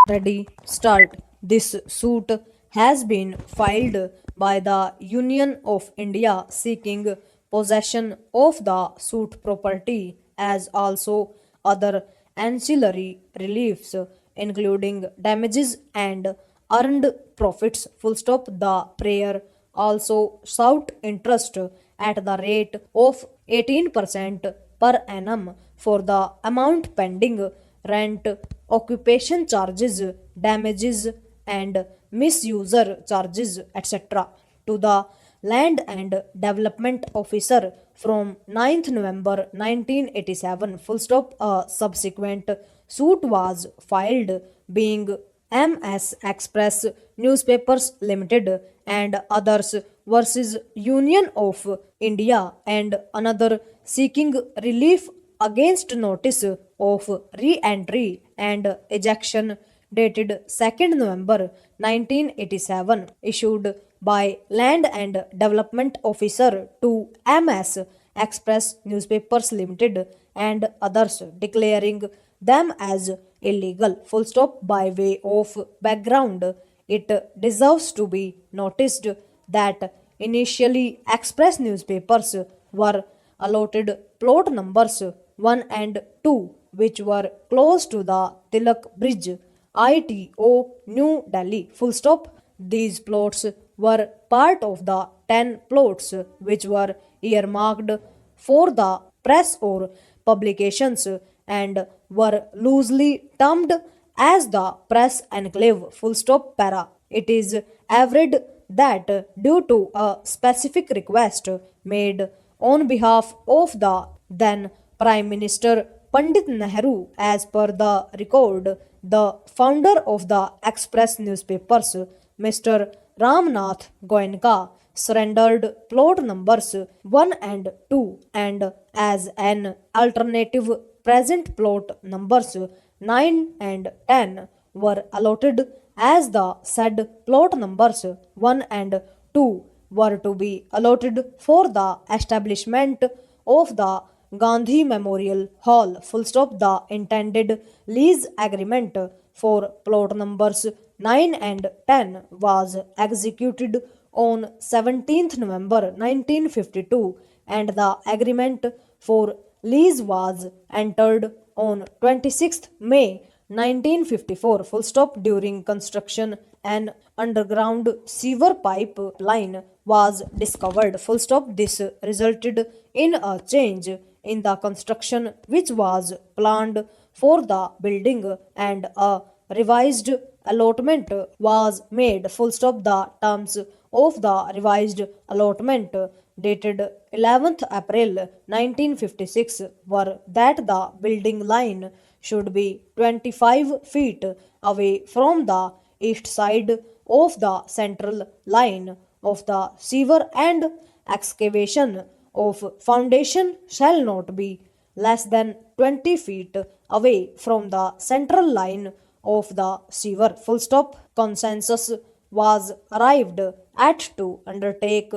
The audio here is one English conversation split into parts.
Ready, start. This suit has been filed by the Union of India seeking possession of the suit property as also other ancillary reliefs including damages and earned profits. Full stop. The prayer also sought interest at the rate of 18% per annum for the amount pending rent, occupation charges, damages, and misuser charges, etc. to the Land and Development Officer from 9th November 1987. Full stop. A subsequent suit was filed being MS Express Newspapers Limited and others versus Union of India and another seeking relief against notice of re-entry and ejection dated 2nd November 1987 issued by Land and Development Officer to MS Express Newspapers Limited and others declaring them as illegal. Full stop. By way of background, it deserves to be noticed that initially Express newspapers were allotted plot numbers 1 and 2, which were close to the Tilak Bridge, ITO, New Delhi. Full stop. These plots were part of the 10 plots which were earmarked for the press or publications and were loosely termed as the press enclave. Full stop. Para. It is averred that due to a specific request made on behalf of the then Prime Minister Pandit Nehru, as per the record, the founder of the Express newspapers, Mr. Ramnath Goenka, surrendered plot numbers 1 and 2 and as an alternative present plot numbers 9 and 10 were allotted as the said plot numbers 1 and 2 were to be allotted for the establishment of the Gandhi Memorial Hall. Full stop. The intended lease agreement for plot numbers 9 and 10 was executed on 17th November 1952 and the agreement for lease was entered on 26th May 1954. Full stop. During construction, an underground sewer pipeline was discovered. Full stop. This resulted in a change in the construction which was planned for the building and a revised allotment was made. Full stop. The terms of the revised allotment dated 11th April 1956 were that the building line should be 25 feet away from the east side of the central line of the sewer and excavation of foundation shall not be less than 20 feet away from the central line of the sewer. Full stop. Consensus was arrived at to undertake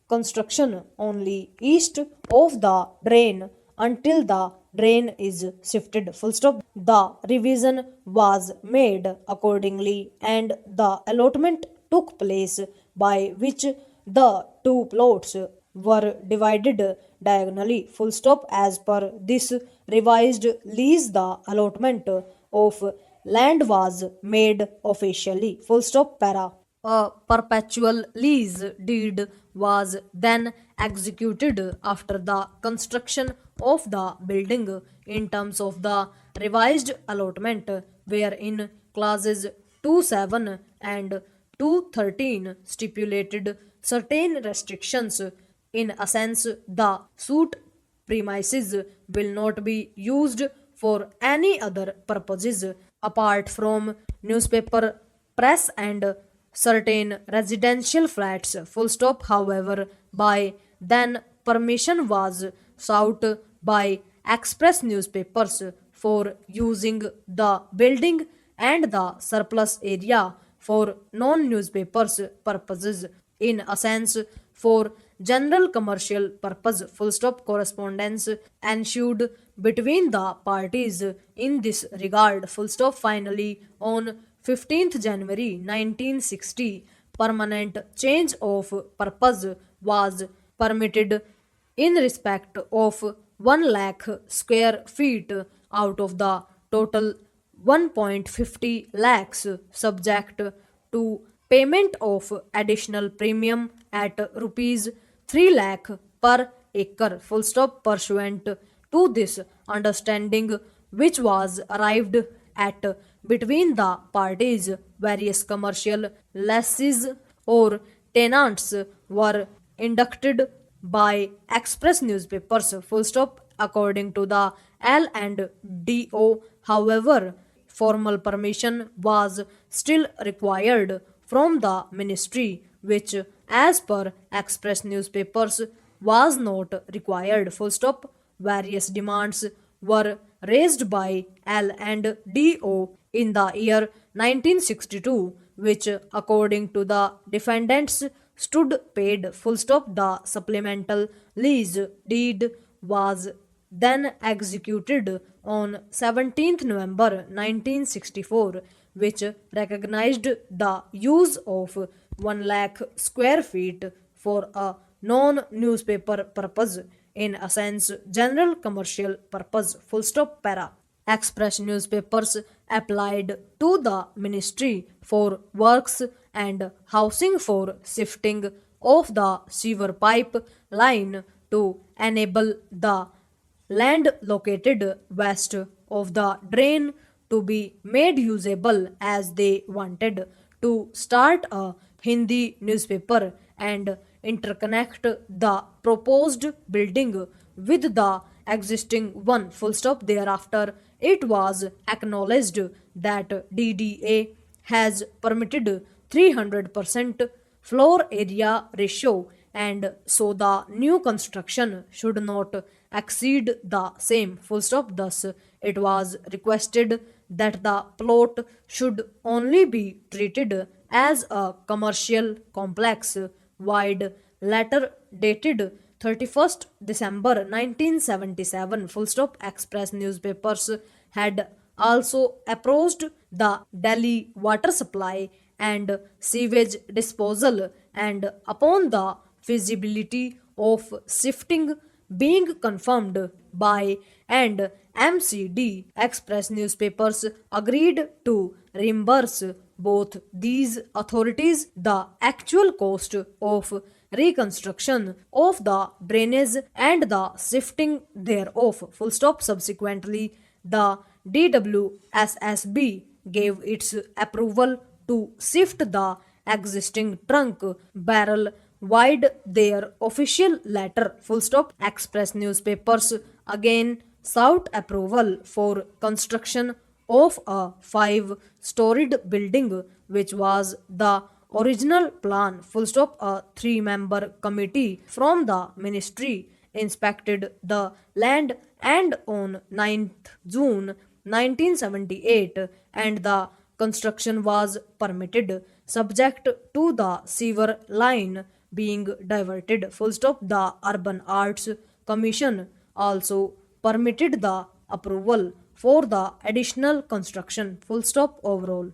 construction only east of the drain until the drain is shifted. Full stop. The revision was made accordingly and the allotment took place by which the two plots were divided diagonally. Full stop. As per this revised lease, the allotment of land was made officially. Full stop. Para. A perpetual lease deed was then executed after the construction of the building in terms of the revised allotment, wherein clauses 2.7 and 2.13 stipulated certain restrictions. In a sense, the suit premises will not be used for any other purposes apart from newspaper press and certain residential flats. Full stop. However, by then permission was sought by express newspapers for using the building and the surplus area for non-newspapers purposes, in a sense for general commercial purpose. Full stop. Correspondence ensued between the parties in this regard. Full stop. Finally, on 15th January 1960, permanent change of purpose was permitted in respect of 1 lakh square feet out of the total 1.50 lakhs, subject to payment of additional premium at rupees 3 lakh per acre, full stop, pursuant to this understanding, which was arrived at between the parties. Various commercial lessees or tenants were inducted by express newspapers, full stop, according to the L&DO. However, formal permission was still required from the ministry, which, as per express newspapers, was not required, full stop. Various demands were raised by L&DO in the year 1962, which, according to the defendants, stood paid, full stop. The supplemental lease deed was then executed on 17th November 1964, which recognized the use of 1 lakh square feet for a non-newspaper purpose, in a sense general commercial purpose, full stop, para. Express newspapers applied to the Ministry for Works and Housing for shifting of the sewer pipe line to enable the land located west of the drain to be made usable, as they wanted to start a Hindi newspaper and interconnect the proposed building with the existing one, full stop. Thereafter, it was acknowledged that DDA has permitted 300% floor area ratio, and so the new construction should not exceed the same, full stop. Thus, it was requested that the plot should only be treated as a commercial complex. Wide letter dated 31st December 1977, full stop. Express newspapers had also approached the Delhi water supply and sewage disposal, and upon the feasibility of shifting being confirmed by and MCD, Express newspapers agreed to reimburse both these authorities the actual cost of reconstruction of the drainage and the shifting thereof, full stop. Subsequently, the DWSSB gave its approval to shift the existing trunk barrel wide, their official letter, full stop. Express newspapers again sought approval for construction of a 5-storied building, which was the original plan, full stop. A 3-member committee from the ministry inspected the land, and on 9th June 1978, and the construction was permitted, subject to the sewer line being diverted, full stop. The Urban Arts Commission also permitted the approval for the additional construction, full stop, overall.